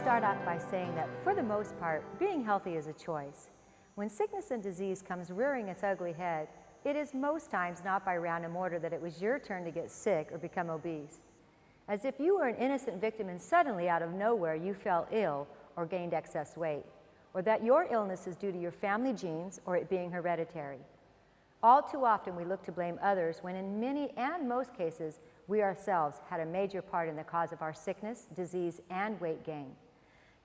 start off by saying that, for the most part, being healthy is a choice. When sickness and disease comes rearing its ugly head, it is most times not by random order that it was your turn to get sick or become obese. As if you were an innocent victim and suddenly out of nowhere you fell ill or gained excess weight, or that your illness is due to your family genes or it being hereditary. All too often we look to blame others when in many and most cases we ourselves had a major part in the cause of our sickness, disease, and weight gain.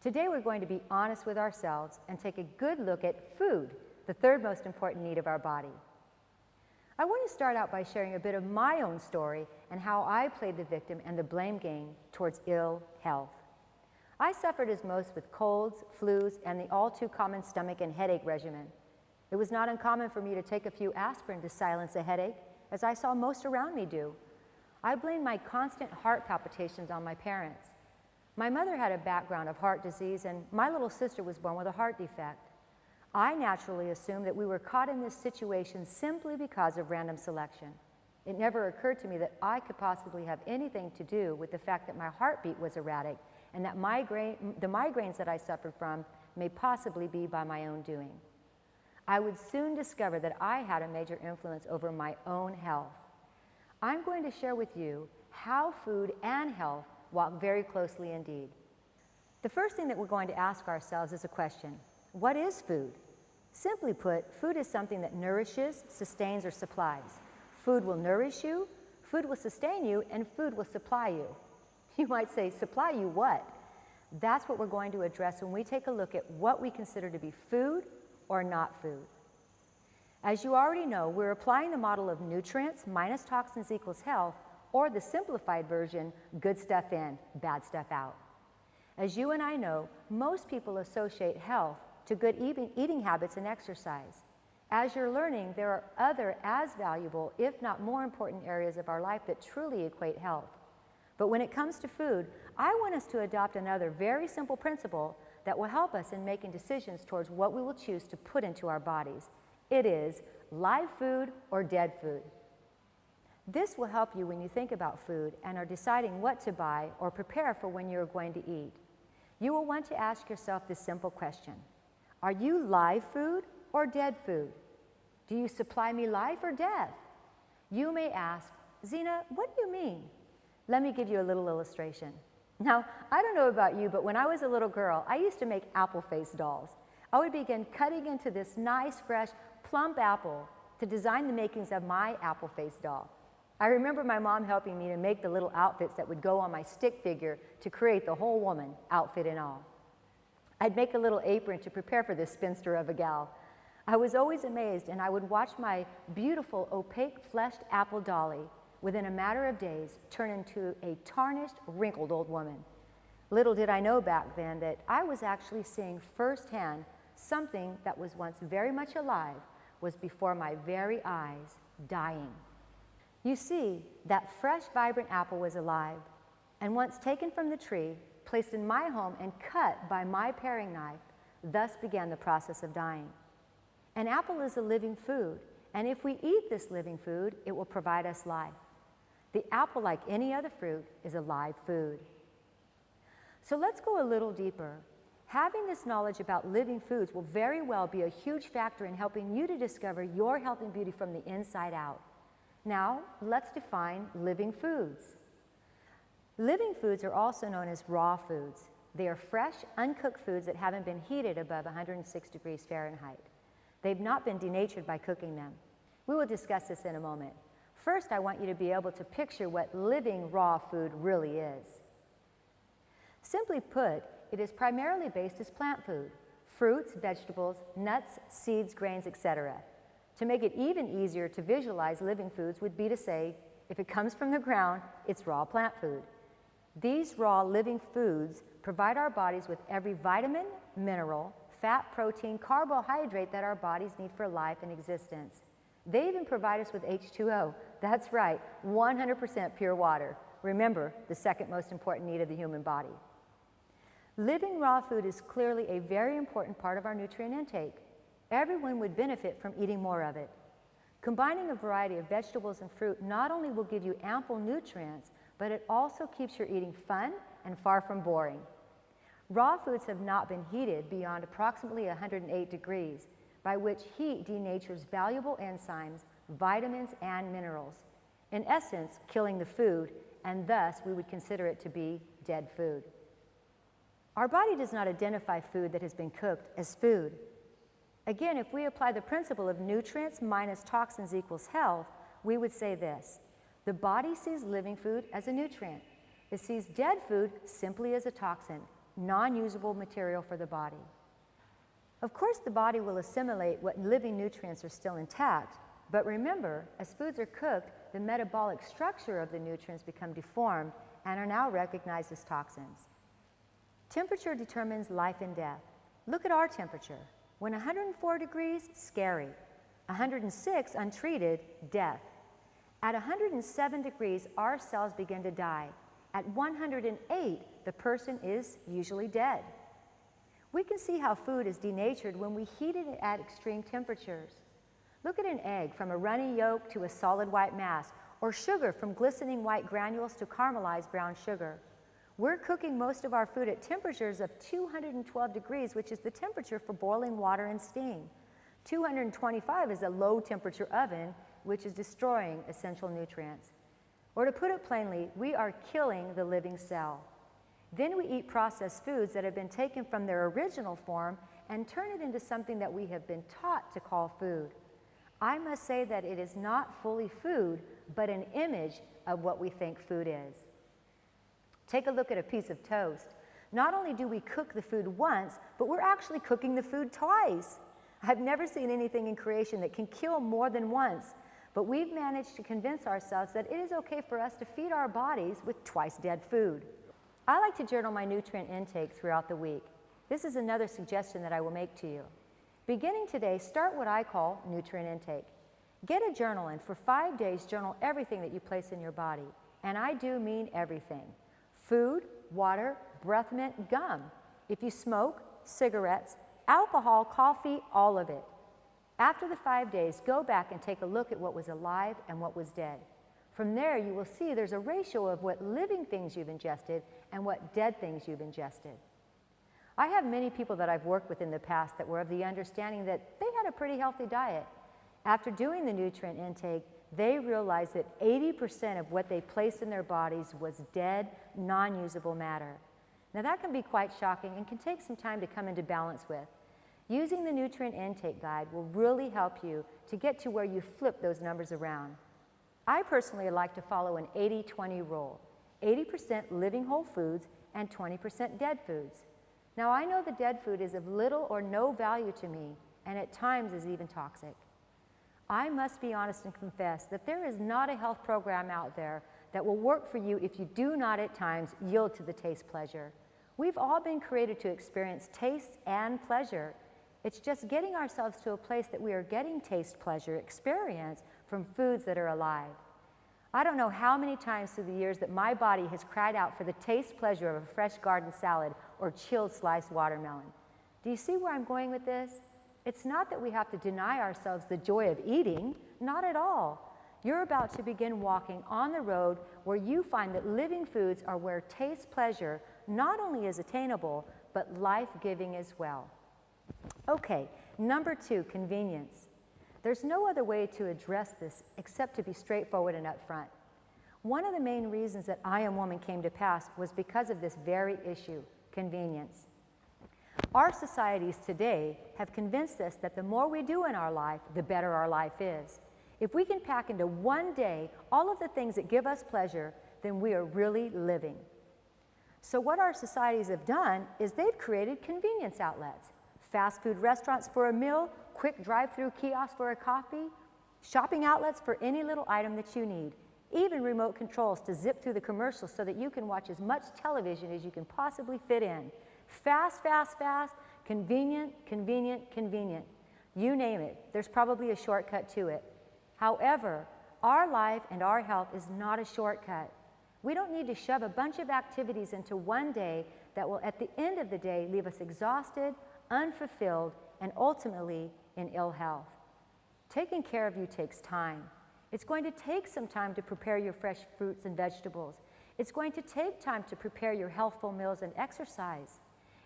Today we're going to be honest with ourselves and take a good look at food, the third most important need of our body. I want to start out by sharing a bit of my own story and how I played the victim and the blame game towards ill health. I suffered as most with colds, flus, and the all too common stomach and headache regimen. It was not uncommon for me to take a few aspirin to silence a headache, as I saw most around me do. I blamed my constant heart palpitations on my parents. My mother had a background of heart disease, and my little sister was born with a heart defect. I naturally assumed that we were caught in this situation simply because of random selection. It never occurred to me that I could possibly have anything to do with the fact that my heartbeat was erratic and that the migraines that I suffered from may possibly be by my own doing. I would soon discover that I had a major influence over my own health. I'm going to share with you how food and health walk very closely indeed. The first thing that we're going to ask ourselves is a question: what is food? Simply put, food is something that nourishes, sustains, or supplies. Food will nourish you, food will sustain you, and food will supply you. You might say, supply you what? That's what we're going to address when we take a look at what we consider to be food or not food. As you already know, we're applying the model of nutrients minus toxins equals health, or the simplified version, good stuff in, bad stuff out. As you and I know, most people associate health to good eating habits and exercise. As you're learning, there are other as valuable, if not more important areas of our life that truly equate health. But when it comes to food, I want us to adopt another very simple principle that will help us in making decisions towards what we will choose to put into our bodies. It is live food or dead food. This will help you when you think about food and are deciding what to buy or prepare for when you're going to eat. You will want to ask yourself this simple question: are you live food or dead food? Do you supply me life or death? You may ask, Zena, what do you mean? Let me give you a little illustration. Now, I don't know about you, but when I was a little girl, I used to make apple face dolls. I would begin cutting into this nice, fresh, plump apple to design the makings of my apple face doll. I remember my mom helping me to make the little outfits that would go on my stick figure to create the whole woman, outfit and all. I'd make a little apron to prepare for this spinster of a gal. I was always amazed, and I would watch my beautiful, opaque, fleshed apple dolly within a matter of days turn into a tarnished, wrinkled old woman. Little did I know back then that I was actually seeing firsthand something that was once very much alive was before my very eyes dying. You see, that fresh, vibrant apple was alive, and once taken from the tree, placed in my home and cut by my paring knife, thus began the process of dying. An apple is a living food, and if we eat this living food, it will provide us life. The apple, like any other fruit, is a live food. So let's go a little deeper. Having this knowledge about living foods will very well be a huge factor in helping you to discover your health and beauty from the inside out. Now, let's define living foods. Living foods are also known as raw foods. They are fresh, uncooked foods that haven't been heated above 106 degrees Fahrenheit. They've not been denatured by cooking them. We will discuss this in a moment. First, I want you to be able to picture what living raw food really is. Simply put, it is primarily based as plant food: fruits, vegetables, nuts, seeds, grains, etc. To make it even easier to visualize living foods would be to say, if it comes from the ground, it's raw plant food. These raw living foods provide our bodies with every vitamin, mineral, fat, protein, carbohydrate that our bodies need for life and existence. They even provide us with H2O. That's right, 100% pure water. Remember, the second most important need of the human body. Living raw food is clearly a very important part of our nutrient intake. Everyone would benefit from eating more of it. Combining a variety of vegetables and fruit not only will give you ample nutrients, but it also keeps your eating fun and far from boring. Raw foods have not been heated beyond approximately 108 degrees, by which heat denatures valuable enzymes, vitamins, and minerals, in essence, killing the food, and thus we would consider it to be dead food. Our body does not identify food that has been cooked as food. Again, if we apply the principle of nutrients minus toxins equals health, we would say this: the body sees living food as a nutrient. It sees dead food simply as a toxin, non-usable material for the body. Of course, the body will assimilate what living nutrients are still intact, but remember, as foods are cooked, the metabolic structure of the nutrients become deformed and are now recognized as toxins. Temperature determines life and death. Look at our temperature. When 104 degrees, scary. 106, untreated, death. At 107 degrees, our cells begin to die. At 108, the person is usually dead. We can see how food is denatured when we heat it at extreme temperatures. Look at an egg from a runny yolk to a solid white mass, or sugar from glistening white granules to caramelized brown sugar. We're cooking most of our food at temperatures of 212 degrees, which is the temperature for boiling water and steam. 225 is a low temperature oven, which is destroying essential nutrients. Or to put it plainly, we are killing the living cell. Then we eat processed foods that have been taken from their original form and turn it into something that we have been taught to call food. I must say that it is not fully food, but an image of what we think food is. Take a look at a piece of toast. Not only do we cook the food once, but we're actually cooking the food twice. I've never seen anything in creation that can kill more than once, but we've managed to convince ourselves that it is okay for us to feed our bodies with twice dead food. I like to journal my nutrient intake throughout the week. This is another suggestion that I will make to you. Beginning today, start what I call nutrient intake. Get a journal and for 5 days, journal everything that you place in your body. And I do mean everything. Food, water, breath mint, gum. If you smoke, cigarettes, alcohol, coffee, all of it. After the 5 days, go back and take a look at what was alive and what was dead. From there, you will see there's a ratio of what living things you've ingested and what dead things you've ingested. I have many people that I've worked with in the past that were of the understanding that they had a pretty healthy diet. After doing the nutrient intake, they realized that 80% of what they placed in their bodies was dead, non-usable matter. Now that can be quite shocking and can take some time to come into balance with. Using the nutrient intake guide will really help you to get to where you flip those numbers around. I personally like to follow an 80-20 rule. 80% living whole foods and 20% dead foods. Now I know the dead food is of little or no value to me and at times is even toxic. I must be honest and confess that there is not a health program out there that will work for you if you do not at times yield to the taste pleasure. We've all been created to experience taste and pleasure. It's just getting ourselves to a place that we are getting taste pleasure experience from foods that are alive. I don't know how many times through the years that my body has cried out for the taste pleasure of a fresh garden salad or chilled sliced watermelon. Do you see where I'm going with this? It's not that we have to deny ourselves the joy of eating, not at all. You're about to begin walking on the road where you find that living foods are where taste pleasure not only is attainable, but life-giving as well. Okay, number 2, convenience. There's no other way to address this except to be straightforward and upfront. One of the main reasons that I Am Woman came to pass was because of this very issue, convenience. Our societies today have convinced us that the more we do in our life, the better our life is. If we can pack into one day all of the things that give us pleasure, then we are really living. So what our societies have done is they've created convenience outlets. Fast food restaurants for a meal, quick drive-through kiosks for a coffee, shopping outlets for any little item that you need, even remote controls to zip through the commercials so that you can watch as much television as you can possibly fit in. Fast, fast, fast, convenient, convenient, convenient. You name it, there's probably a shortcut to it. However, our life and our health is not a shortcut. We don't need to shove a bunch of activities into one day that will, at the end of the day, leave us exhausted, unfulfilled, and ultimately in ill health. Taking care of you takes time. It's going to take some time to prepare your fresh fruits and vegetables. It's going to take time to prepare your healthful meals and exercise.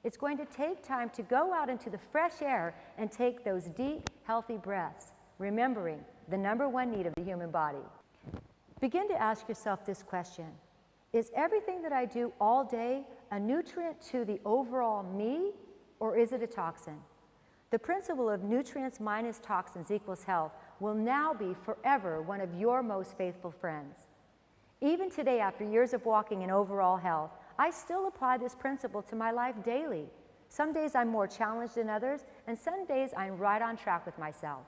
It's going to take time to go out into the fresh air and take those deep, healthy breaths, remembering the #1 need of the human body. Begin to ask yourself this question: is everything that I do all day a nutrient to the overall me, or is it a toxin? The principle of nutrients minus toxins equals health will now be forever one of your most faithful friends. Even today, after years of walking in overall health, I still apply this principle to my life daily. Some days I'm more challenged than others, and some days I'm right on track with myself.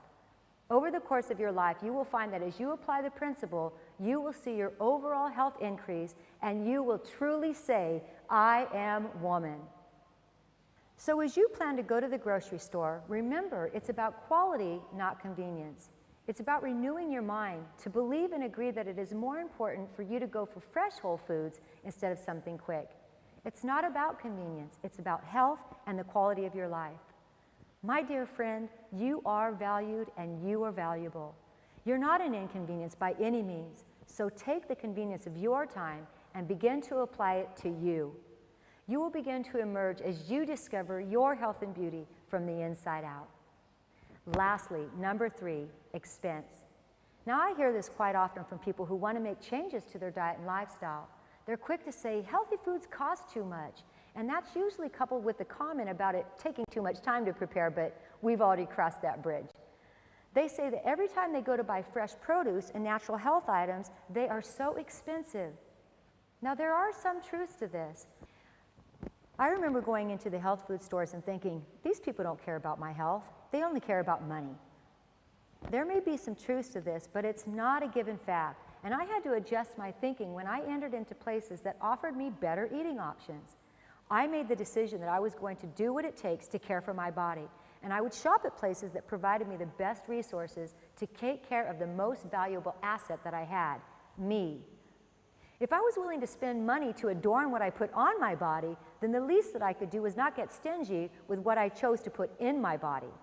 Over the course of your life, you will find that as you apply the principle, you will see your overall health increase, and you will truly say, I am woman. So as you plan to go to the grocery store, remember it's about quality, not convenience. It's about renewing your mind to believe and agree that it is more important for you to go for fresh whole foods instead of something quick. It's not about convenience, it's about health and the quality of your life. My dear friend, you are valued and you are valuable. You're not an inconvenience by any means, so take the convenience of your time and begin to apply it to you. You will begin to emerge as you discover your health and beauty from the inside out. Lastly, #3, expense. Now, I hear this quite often from people who want to make changes to their diet and lifestyle. They're quick to say, healthy foods cost too much, and that's usually coupled with the comment about it taking too much time to prepare, but we've already crossed that bridge. They say that every time they go to buy fresh produce and natural health items, they are so expensive. Now, there are some truths to this. I remember going into the health food stores and thinking, these people don't care about my health. They only care about money. There may be some truths to this, but it's not a given fact. And I had to adjust my thinking when I entered into places that offered me better eating options. I made the decision that I was going to do what it takes to care for my body. And I would shop at places that provided me the best resources to take care of the most valuable asset that I had, me. If I was willing to spend money to adorn what I put on my body, then the least that I could do was not get stingy with what I chose to put in my body.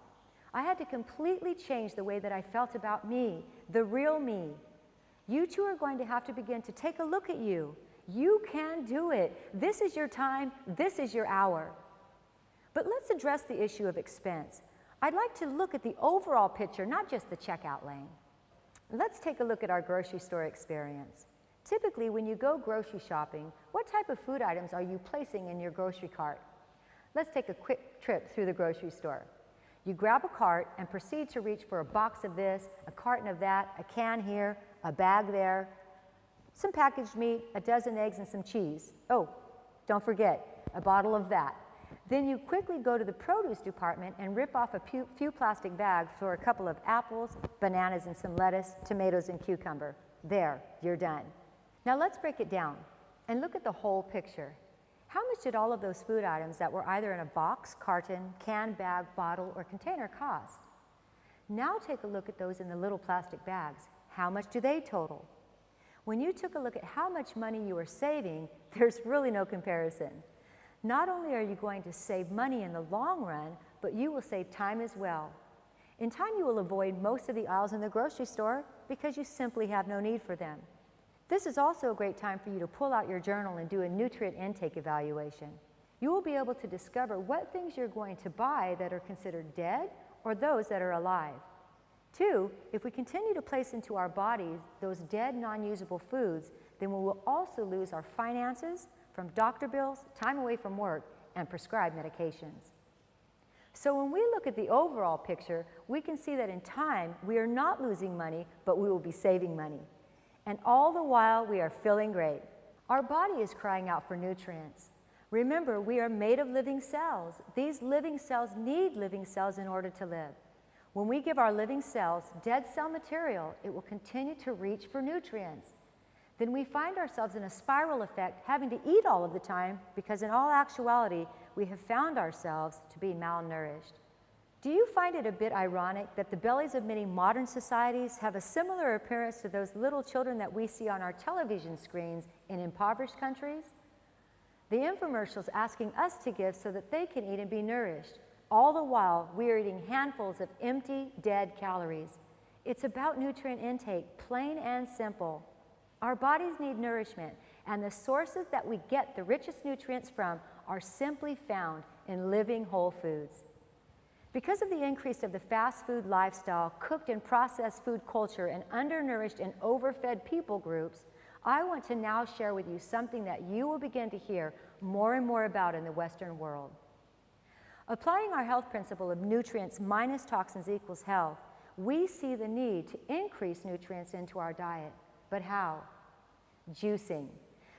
I had to completely change the way that I felt about me, the real me. You too are going to have to begin to take a look at you. You can do it. This is your time. This is your hour. But let's address the issue of expense. I'd like to look at the overall picture, not just the checkout lane. Let's take a look at our grocery store experience. Typically, when you go grocery shopping, what type of food items are you placing in your grocery cart? Let's take a quick trip through the grocery store. You grab a cart and proceed to reach for a box of this, a carton of that, a can here, a bag there, some packaged meat, a dozen eggs, and some cheese. Oh, don't forget, a bottle of that. Then you quickly go to the produce department and rip off a few plastic bags for a couple of apples, bananas, and some lettuce, tomatoes, and cucumber. There, you're done. Now let's break it down and look at the whole picture. How much did all of those food items that were either in a box, carton, can, bag, bottle, or container cost? Now take a look at those in the little plastic bags. How much do they total? When you took a look at how much money you are saving, there's really no comparison. Not only are you going to save money in the long run, but you will save time as well. In time, you will avoid most of the aisles in the grocery store because you simply have no need for them. This is also a great time for you to pull out your journal and do a nutrient intake evaluation. You will be able to discover what things you're going to buy that are considered dead or those that are alive. 2, if we continue to place into our bodies those dead, non-usable foods, then we will also lose our finances from doctor bills, time away from work, and prescribed medications. So when we look at the overall picture, we can see that in time, we are not losing money, but we will be saving money. And all the while, we are feeling great. Our body is crying out for nutrients. Remember, we are made of living cells. These living cells need living cells in order to live. When we give our living cells dead cell material, it will continue to reach for nutrients. Then we find ourselves in a spiral effect, having to eat all of the time because in all actuality, we have found ourselves to be malnourished. Do you find it a bit ironic that the bellies of many modern societies have a similar appearance to those little children that we see on our television screens in impoverished countries? The infomercials asking us to give so that they can eat and be nourished. All the while, we are eating handfuls of empty, dead calories. It's about nutrient intake, plain and simple. Our bodies need nourishment, and the sources that we get the richest nutrients from are simply found in living whole foods. Because of the increase of the fast food lifestyle, cooked and processed food culture, and undernourished and overfed people groups, I want to now share with you something that you will begin to hear more and more about in the Western world. Applying our health principle of nutrients minus toxins equals health, we see the need to increase nutrients into our diet. But how? Juicing.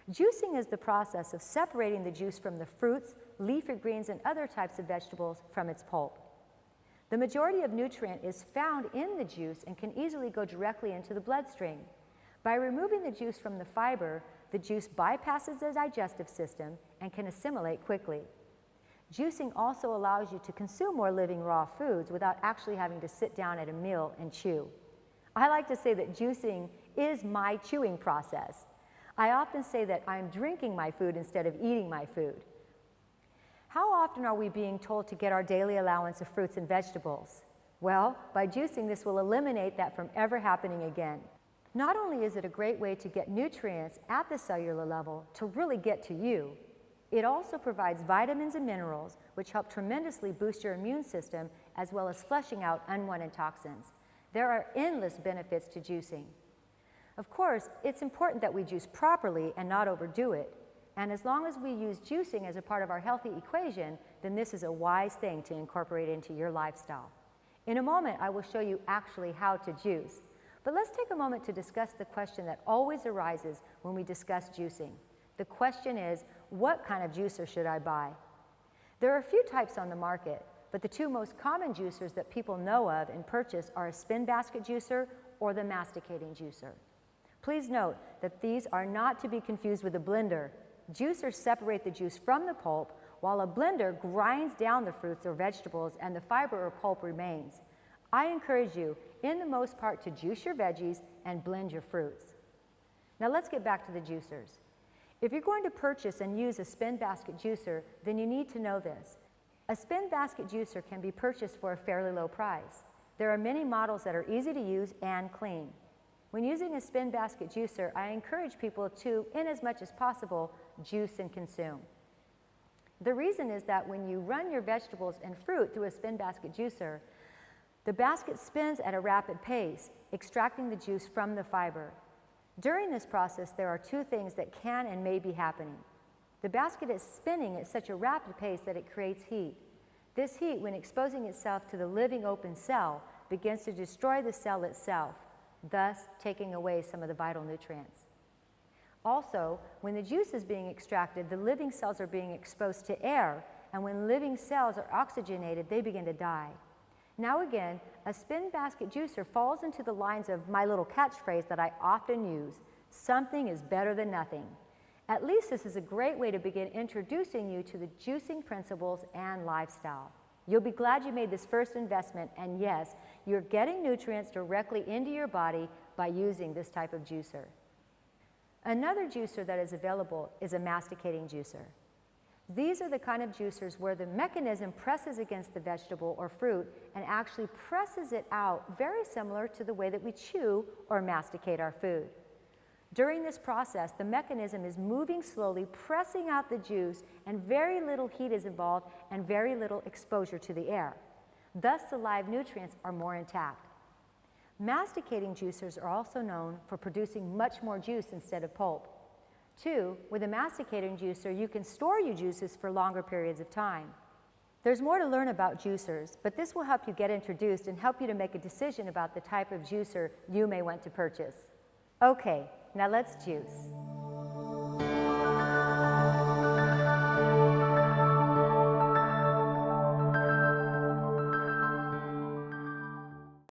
Juicing is the process of separating the juice from the fruits, leafy greens, and other types of vegetables from its pulp. The majority of nutrient is found in the juice and can easily go directly into the bloodstream. By removing the juice from the fiber, the juice bypasses the digestive system and can assimilate quickly. Juicing also allows you to consume more living raw foods without actually having to sit down at a meal and chew. I like to say that juicing is my chewing process. I often say that I'm drinking my food instead of eating my food. How often are we being told to get our daily allowance of fruits and vegetables? Well, by juicing, this will eliminate that from ever happening again. Not only is it a great way to get nutrients at the cellular level to really get to you, it also provides vitamins and minerals which help tremendously boost your immune system as well as flushing out unwanted toxins. There are endless benefits to juicing. Of course, it's important that we juice properly and not overdo it. And as long as we use juicing as a part of our healthy equation, then this is a wise thing to incorporate into your lifestyle. In a moment, I will show you actually how to juice. But let's take a moment to discuss the question that always arises when we discuss juicing. The question is, what kind of juicer should I buy? There are a few types on the market, but the two most common juicers that people know of and purchase are a spin basket juicer or the masticating juicer. Please note that these are not to be confused with a blender. Juicers separate the juice from the pulp, while a blender grinds down the fruits or vegetables and the fiber or pulp remains. I encourage you, in the most part, to juice your veggies and blend your fruits. Now let's get back to the juicers. If you're going to purchase and use a spin basket juicer, then you need to know this. A spin basket juicer can be purchased for a fairly low price. There are many models that are easy to use and clean. When using a spin basket juicer, I encourage people to, in as much as possible, juice and consume. The reason is that when you run your vegetables and fruit through a spin basket juicer, the basket spins at a rapid pace, extracting the juice from the fiber. During this process, there are two things that can and may be happening. The basket is spinning at such a rapid pace that it creates heat. This heat, when exposing itself to the living open cell, begins to destroy the cell itself, thus taking away some of the vital nutrients. Also, when the juice is being extracted, the living cells are being exposed to air, and when living cells are oxygenated, they begin to die. Now again, a spin basket juicer falls into the lines of my little catchphrase that I often use, something is better than nothing. At least this is a great way to begin introducing you to the juicing principles and lifestyle. You'll be glad you made this first investment, and yes, you're getting nutrients directly into your body by using this type of juicer. Another juicer that is available is a masticating juicer. These are the kind of juicers where the mechanism presses against the vegetable or fruit and actually presses it out, very similar to the way that we chew or masticate our food. During this process, the mechanism is moving slowly, pressing out the juice, and very little heat is involved and very little exposure to the air. Thus, the live nutrients are more intact. Masticating juicers are also known for producing much more juice instead of pulp. 2, with a masticating juicer, you can store your juices for longer periods of time. There's more to learn about juicers, but this will help you get introduced and help you to make a decision about the type of juicer you may want to purchase. Okay, now let's juice.